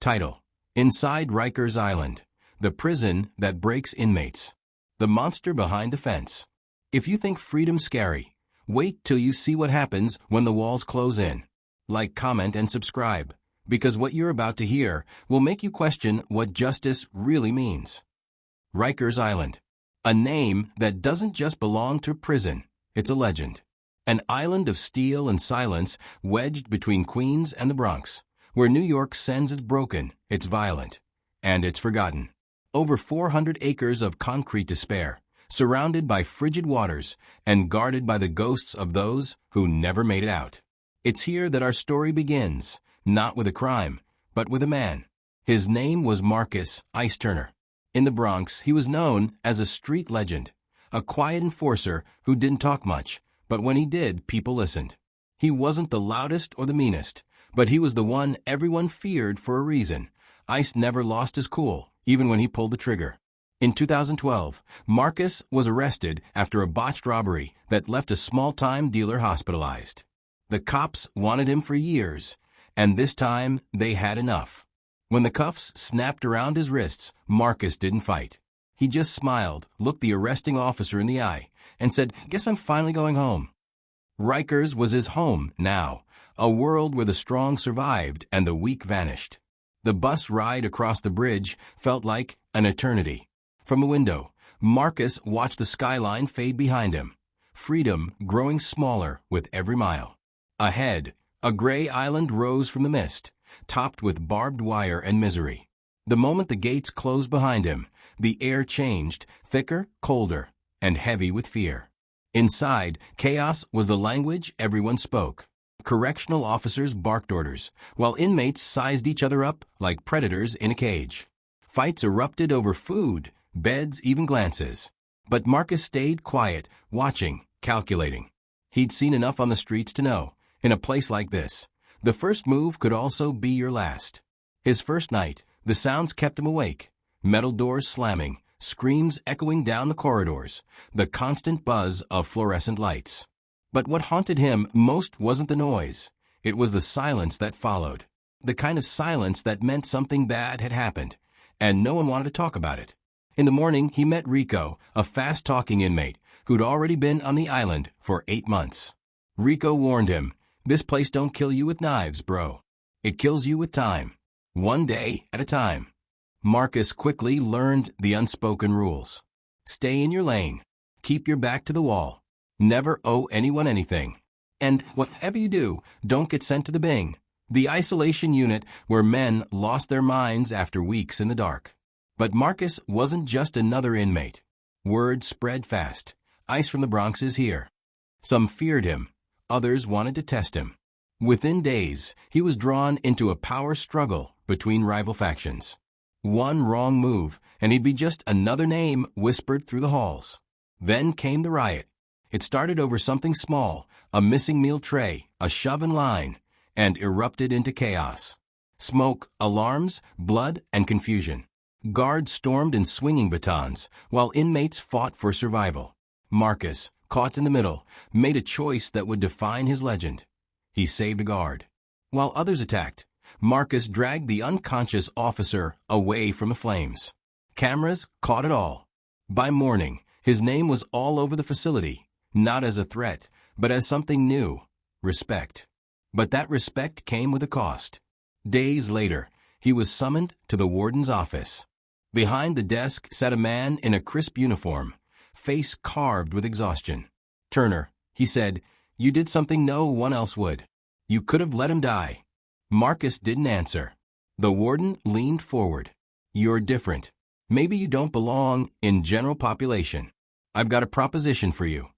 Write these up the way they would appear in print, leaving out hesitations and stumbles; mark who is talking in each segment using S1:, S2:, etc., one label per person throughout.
S1: Title: Inside Rikers Island, the prison that breaks inmates. The monster behind the fence. If you think freedom's scary, wait till you see what happens when the walls close in. Like, comment, and subscribe, because what you're about to hear will make you question what justice really means. Rikers Island. A name that doesn't just belong to prison, it's a legend. An island of steel and silence wedged between Queens and the Bronx, where New York sends its broken, it's violent, and it's forgotten. Over 400 acres of concrete to spare, surrounded by frigid waters and guarded by the ghosts of those who never made it out. It's here that our story begins, not with a crime, but with a man. His name was Marcus "Ice" Turner. In the Bronx, he was known as a street legend, a quiet enforcer who didn't talk much, but when he did, people listened. He wasn't the loudest or the meanest, but he was the one everyone feared for a reason. Ice never lost his cool, even when he pulled the trigger. In 2012, Marcus was arrested after a botched robbery that left a small-time dealer hospitalized. The cops wanted him for years, and this time they had enough. When the cuffs snapped around his wrists, Marcus didn't fight. He just smiled, looked the arresting officer in the eye, and said, "Guess I'm finally going home." Rikers was his home now, a world where the strong survived and the weak vanished. The bus ride across the bridge felt like an eternity. From a window, Marcus watched the skyline fade behind him, freedom growing smaller with every mile. Ahead, a gray island rose from the mist, topped with barbed wire and misery. The moment the gates closed behind him, the air changed, thicker, colder, and heavy with fear. Inside, chaos was the language everyone spoke. Correctional officers barked orders, while inmates sized each other up like predators in a cage. Fights erupted over food, beds, even glances. But Marcus stayed quiet, watching, calculating. He'd seen enough on the streets to know, in a place like this, the first move could also be your last. His first night, the sounds kept him awake. Metal doors slamming, screams echoing down the corridors, the constant buzz of fluorescent lights. But what haunted him most wasn't the noise. It was the silence that followed. The kind of silence that meant something bad had happened, and no one wanted to talk about it. In the morning, he met Rico, a fast-talking inmate who'd already been on the island for 8 months. Rico warned him, "This place don't kill you with knives, bro. It kills you with time. One day at a time." Marcus quickly learned the unspoken rules. Stay in your lane. Keep your back to the wall. Never owe anyone anything. And whatever you do, don't get sent to the Bing, the isolation unit where men lost their minds after weeks in the dark. But Marcus wasn't just another inmate. Word spread fast. Ice from the Bronx is here. Some feared him. Others wanted to test him. Within days, he was drawn into a power struggle between rival factions. One wrong move, and he'd be just another name whispered through the halls. Then came the riot. It started over something small, a missing meal tray, a shove in line, and erupted into chaos. Smoke, alarms, blood, and confusion. Guards stormed in swinging batons, while inmates fought for survival. Marcus, caught in the middle, made a choice that would define his legend. He saved a guard. While others attacked, Marcus dragged the unconscious officer away from the flames. Cameras caught it all. By morning, his name was all over the facility, not as a threat, but as something new: respect. But that respect came with a cost. Days later, he was summoned to the warden's office. Behind the desk sat a man in a crisp uniform, face carved with exhaustion. "Turner," he said, "you did something no one else would. You could have let him die." Marcus didn't answer. The warden leaned forward. "You're different. Maybe you don't belong in general population. I've got a proposition for you."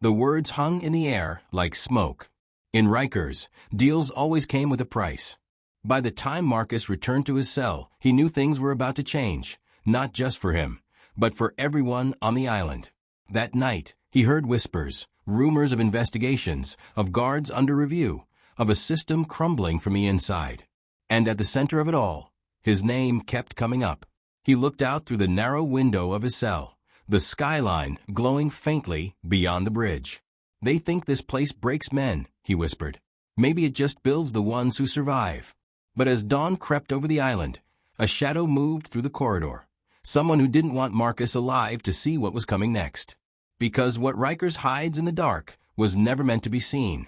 S1: The words hung in the air like smoke. In Rikers, deals always came with a price. By the time Marcus returned to his cell, he knew things were about to change, not just for him, but for everyone on the island. That night, he heard whispers, rumors of investigations, of guards under review, of a system crumbling from the inside. And at the center of it all, his name kept coming up. He looked out through the narrow window of his cell, the skyline glowing faintly beyond the bridge. "They think this place breaks men," he whispered. "Maybe it just builds the ones who survive." But as dawn crept over the island, a shadow moved through the corridor. Someone who didn't want Marcus alive to see what was coming next. Because what Rikers hides in the dark was never meant to be seen.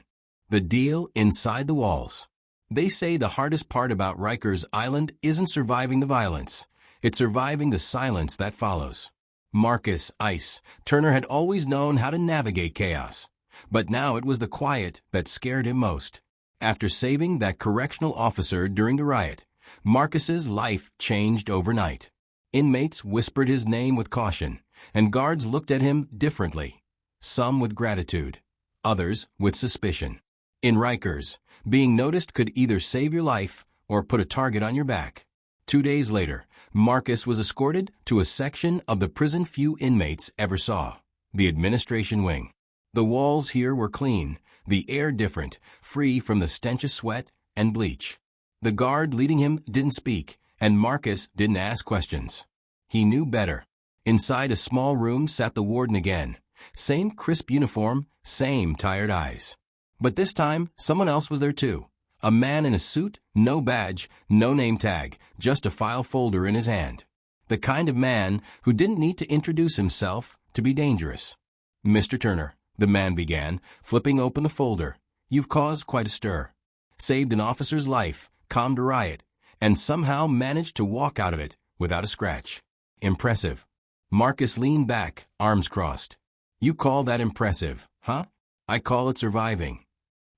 S1: The deal inside the walls. They say the hardest part about Rikers Island isn't surviving the violence. It's surviving the silence that follows. Marcus Ice Turner had always known how to navigate chaos. But now it was the quiet that scared him most. After saving that correctional officer during the riot, Marcus's life changed overnight. Inmates whispered his name with caution, and guards looked at him differently. Some with gratitude, others with suspicion. In Rikers, being noticed could either save your life or put a target on your back. 2 days later, Marcus was escorted to a section of the prison few inmates ever saw, the administration wing. The walls here were clean, the air different, free from the stench of sweat and bleach. The guard leading him didn't speak, and Marcus didn't ask questions. He knew better. Inside a small room sat the warden again. Same crisp uniform, same tired eyes. But this time, someone else was there too. A man in a suit, no badge, no name tag, just a file folder in his hand. The kind of man who didn't need to introduce himself to be dangerous. "Mr. Turner," the man began, flipping open the folder, "you've caused quite a stir. Saved an officer's life, calmed a riot, and somehow managed to walk out of it without a scratch. Impressive." Marcus leaned back, arms crossed. "You call that impressive, huh? I call it surviving."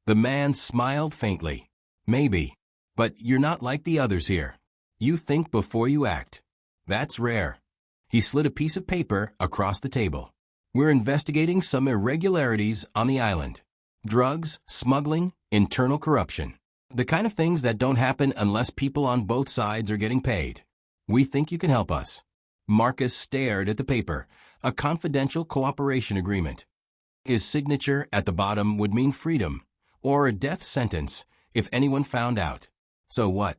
S1: The man smiled faintly. "Maybe. But you're not like the others here. You think before you act. That's rare." He slid a piece of paper across the table. "We're investigating some irregularities on the island. Drugs, smuggling, internal corruption. The kind of things that don't happen unless people on both sides are getting paid. We think you can help us." Marcus stared at the paper, a confidential cooperation agreement. His signature at the bottom would mean freedom, or a death sentence if anyone found out. "So what?"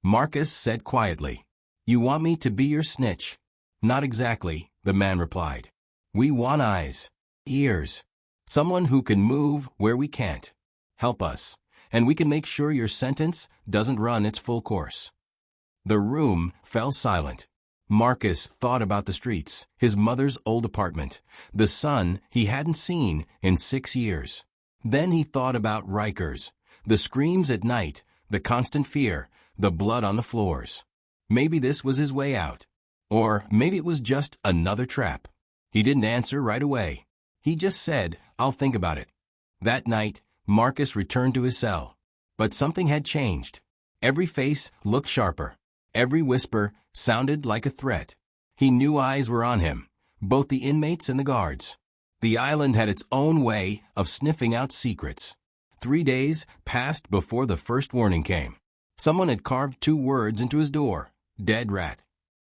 S1: Marcus said quietly. "You want me to be your snitch?" "Not exactly," the man replied. "We want eyes, ears, someone who can move where we can't. Help us, and we can make sure your sentence doesn't run its full course." The room fell silent. Marcus thought about the streets, his mother's old apartment, the son he hadn't seen in 6 years. Then he thought about Rikers, the screams at night, the constant fear, the blood on the floors. Maybe this was his way out. Or maybe it was just another trap. He didn't answer right away. He just said, "I'll think about it." That night, Marcus returned to his cell. But something had changed. Every face looked sharper. Every whisper sounded like a threat. He knew eyes were on him, both the inmates and the guards. The island had its own way of sniffing out secrets. 3 days passed before the first warning came. Someone had carved 2 words into his door, "Dead rat."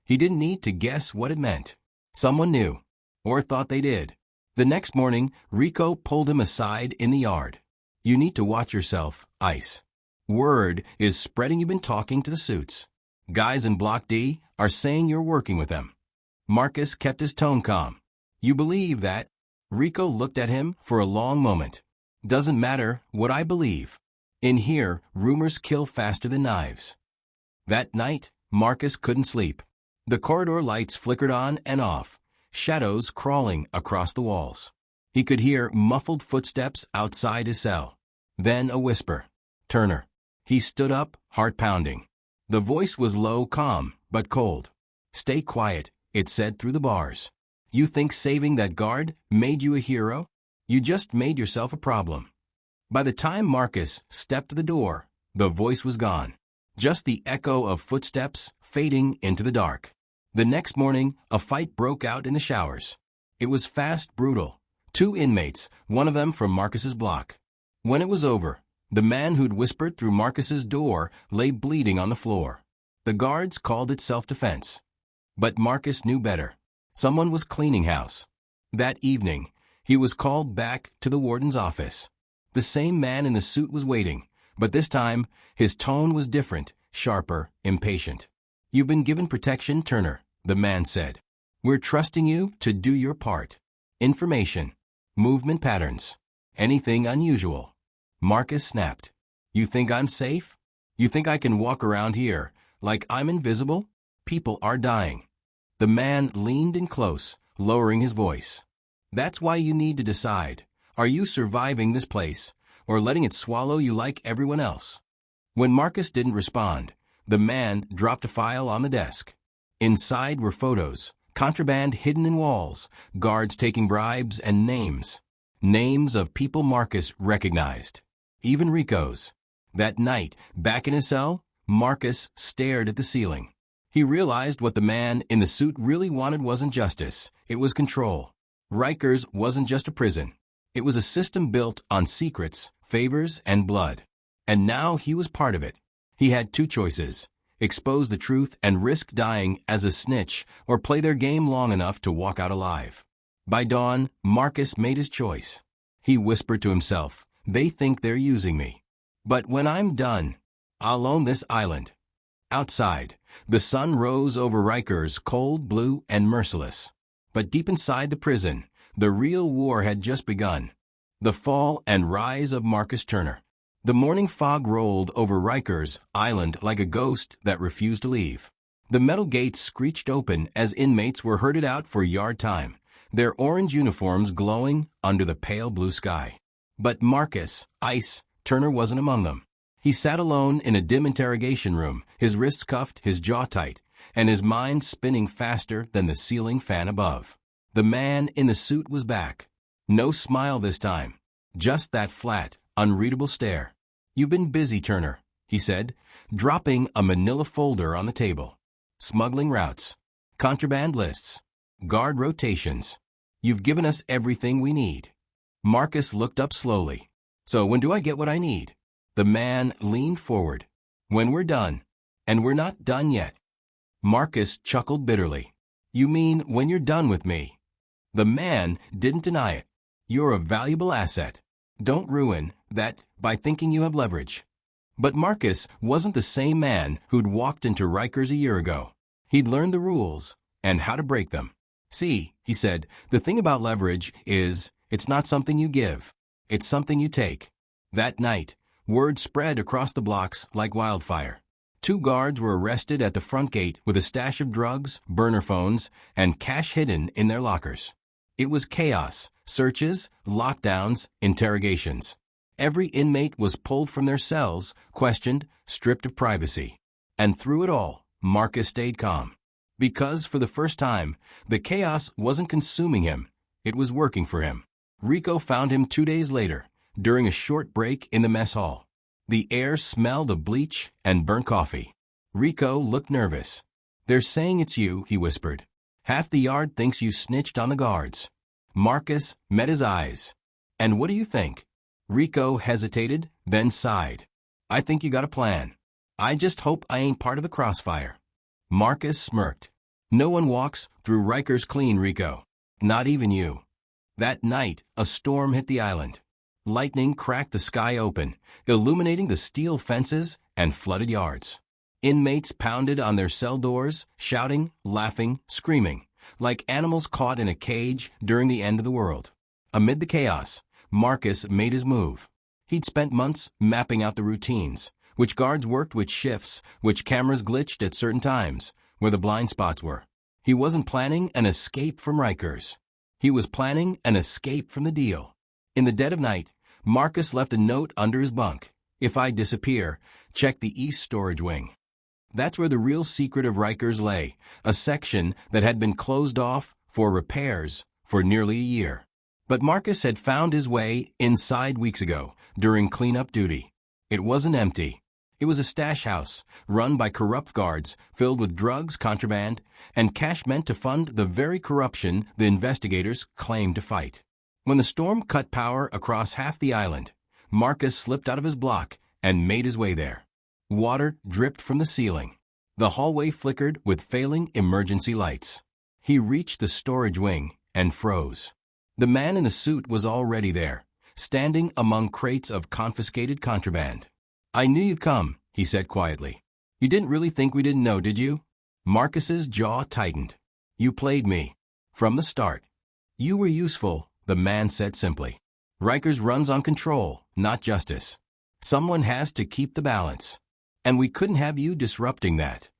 S1: He didn't need to guess what it meant. Someone knew, or thought they did. The next morning, Rico pulled him aside in the yard. "You need to watch yourself, Ice. Word is spreading you've been talking to the suits. Guys in Block D are saying you're working with them." Marcus kept his tone calm. "You believe that?" Rico looked at him for a long moment. "Doesn't matter what I believe. In here, rumors kill faster than knives." That night, Marcus couldn't sleep. The corridor lights flickered on and off, shadows crawling across the walls. He could hear muffled footsteps outside his cell. Then a whisper. "Turner." He stood up, heart pounding. The voice was low, calm, but cold. "Stay quiet," it said through the bars. "You think saving that guard made you a hero? You just made yourself a problem." By the time Marcus stepped to the door, the voice was gone. Just the echo of footsteps fading into the dark. The next morning, a fight broke out in the showers. It was fast, brutal. 2 inmates, one of them from Marcus's block. When it was over, the man who'd whispered through Marcus's door lay bleeding on the floor. The guards called it self-defense. But Marcus knew better. Someone was cleaning house. That evening, he was called back to the warden's office. The same man in the suit was waiting, but this time, his tone was different, sharper, impatient. "You've been given protection, Turner," the man said. "We're trusting you to do your part. Information, movement patterns, anything unusual." Marcus snapped. "You think I'm safe?" You think I can walk around here like I'm invisible? People are dying. The man leaned in close, lowering his voice. That's why you need to decide. Are you surviving this place, or letting it swallow you like everyone else? When Marcus didn't respond, the man dropped a file on the desk. Inside were photos, contraband hidden in walls, guards taking bribes, and names. Names of people Marcus recognized. Even Rico's. That night, back in his cell, Marcus stared at the ceiling. He realized what the man in the suit really wanted wasn't justice, it was control. Rikers wasn't just a prison. It was a system built on secrets, favors, and blood. And now he was part of it. He had two choices: expose the truth and risk dying as a snitch, or play their game long enough to walk out alive. By dawn, Marcus made his choice. He whispered to himself, "They think they're using me. But when I'm done, I'll own this island." Outside, the sun rose over Rikers, cold, blue, and merciless. But deep inside the prison, the real war had just begun. The fall and rise of Marcus Turner. The morning fog rolled over Rikers Island like a ghost that refused to leave. The metal gates screeched open as inmates were herded out for yard time, their orange uniforms glowing under the pale blue sky. But Marcus Ice Turner wasn't among them. He sat alone in a dim interrogation room, his wrists cuffed, his jaw tight, and his mind spinning faster than the ceiling fan above. The man in the suit was back. No smile this time, just that flat, unreadable stare. "You've been busy, Turner," he said, dropping a manila folder on the table. "Smuggling routes, contraband lists, guard rotations. You've given us everything we need." Marcus looked up slowly. "So when do I get what I need?" The man leaned forward. "When we're done. And we're not done yet." Marcus chuckled bitterly. "You mean when you're done with me?" The man didn't deny it. "You're a valuable asset. Don't ruin that by thinking you have leverage." But Marcus wasn't the same man who'd walked into Rikers a year ago. He'd learned the rules and how to break them. "See," he said, "the thing about leverage is it's not something you give. It's something you take." That night, word spread across the blocks like wildfire. 2 guards were arrested at the front gate with a stash of drugs, burner phones, and cash hidden in their lockers. It was chaos: searches, lockdowns, interrogations. Every inmate was pulled from their cells, questioned, stripped of privacy. And through it all, Marcus stayed calm. Because for the first time, the chaos wasn't consuming him, it was working for him. Rico found him 2 days later, during a short break in the mess hall. The air smelled of bleach and burnt coffee. Rico looked nervous. "They're saying it's you," he whispered. "Half the yard thinks you snitched on the guards." Marcus met his eyes. "And what do you think?" Rico hesitated, then sighed. "I think you got a plan. I just hope I ain't part of the crossfire." Marcus smirked. "No one walks through Rikers clean, Rico. Not even you." That night, a storm hit the island. Lightning cracked the sky open, illuminating the steel fences and flooded yards. Inmates pounded on their cell doors, shouting, laughing, screaming, like animals caught in a cage during the end of the world. Amid the chaos, Marcus made his move. He'd spent months mapping out the routines, which guards worked which shifts, which cameras glitched at certain times, where the blind spots were. He wasn't planning an escape from Rikers. He was planning an escape from the deal. In the dead of night, Marcus left a note under his bunk. "If I disappear, check the East Storage Wing." That's where the real secret of Rikers lay, a section that had been closed off for repairs for nearly a year. But Marcus had found his way inside weeks ago, during cleanup duty. It wasn't empty. It was a stash house, run by corrupt guards, filled with drugs, contraband, and cash meant to fund the very corruption the investigators claimed to fight. When the storm cut power across half the island, Marcus slipped out of his block and made his way there. Water dripped from the ceiling. The hallway flickered with failing emergency lights. He reached the storage wing and froze. The man in the suit was already there, standing among crates of confiscated contraband. "I knew you'd come," he said quietly. "You didn't really think we didn't know, did you?" Marcus's jaw tightened. "You played me. From the start." "You were useful," the man said simply. "Rikers runs on control, not justice. Someone has to keep the balance." And we couldn't have you disrupting that.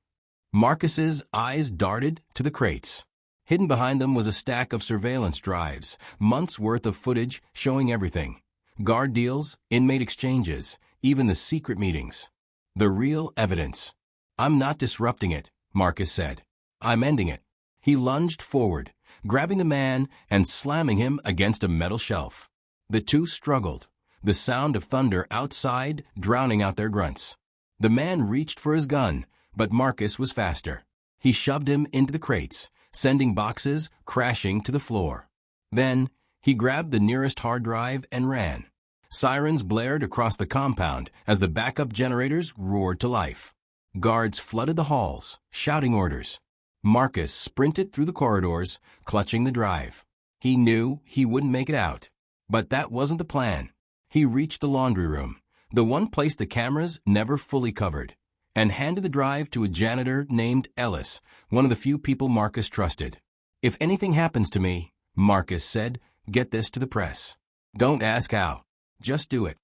S1: Marcus's eyes darted to the crates. Hidden behind them was a stack of surveillance drives, months' worth of footage showing everything. Guard deals, inmate exchanges, even the secret meetings. The real evidence. I'm not disrupting it, Marcus said. I'm ending it. He lunged forward, grabbing the man and slamming him against a metal shelf. The two struggled, the sound of thunder outside drowning out their grunts. The man reached for his gun, but Marcus was faster. He shoved him into the crates, sending boxes crashing to the floor. Then, he grabbed the nearest hard drive and ran. Sirens blared across the compound as the backup generators roared to life. Guards flooded the halls, shouting orders. Marcus sprinted through the corridors, clutching the drive. He knew he wouldn't make it out. But that wasn't the plan. He reached the laundry room, the one place the cameras never fully covered, and handed the drive to a janitor named Ellis, one of the few people Marcus trusted. If anything happens to me, Marcus said, get this to the press. Don't ask how. Just do it.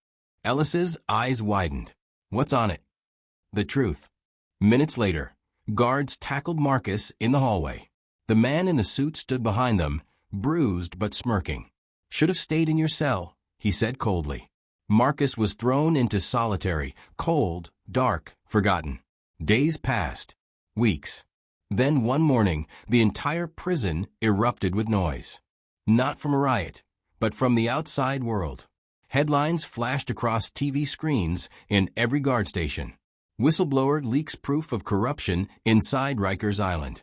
S1: Ellis's eyes widened. What's on it? The truth. Minutes later, guards tackled Marcus in the hallway. The man in the suit stood behind them, bruised but smirking. Should have stayed in your cell, he said coldly. Marcus was thrown into solitary, cold, dark, forgotten. Days passed. Weeks. Then one morning, the entire prison erupted with noise. Not from a riot, but from the outside world. Headlines flashed across TV screens in every guard station. Whistleblower leaks proof of corruption inside Rikers Island.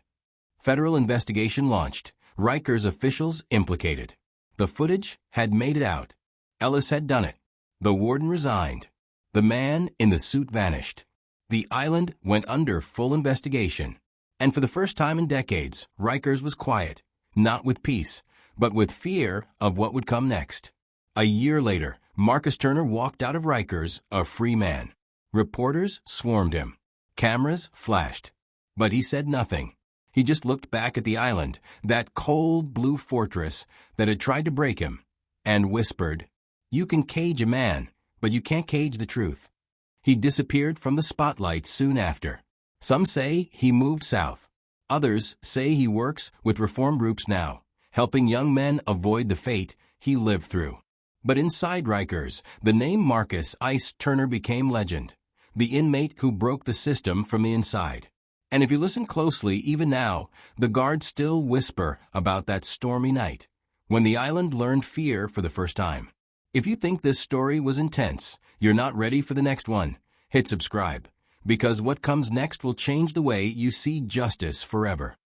S1: Federal investigation launched. Rikers officials implicated. The footage had made it out. Ellis had done it. The warden resigned. The man in the suit vanished. The island went under full investigation. And for the first time in decades, Rikers was quiet, not with peace, but with fear of what would come next. A year later, Marcus Turner walked out of Rikers a free man. Reporters swarmed him. Cameras flashed. But he said nothing. He just looked back at the island, that cold blue fortress that had tried to break him, and whispered, "You can cage a man, but you can't cage the truth." He disappeared from the spotlight soon after. Some say he moved south. Others say he works with reform groups now, helping young men avoid the fate he lived through. But inside Rikers, the name Marcus "Ice" Turner became legend, the inmate who broke the system from the inside. And if you listen closely, even now, the guards still whisper about that stormy night, when the island learned fear for the first time. If you think this story was intense, you're not ready for the next one, hit subscribe, because what comes next will change the way you see justice forever.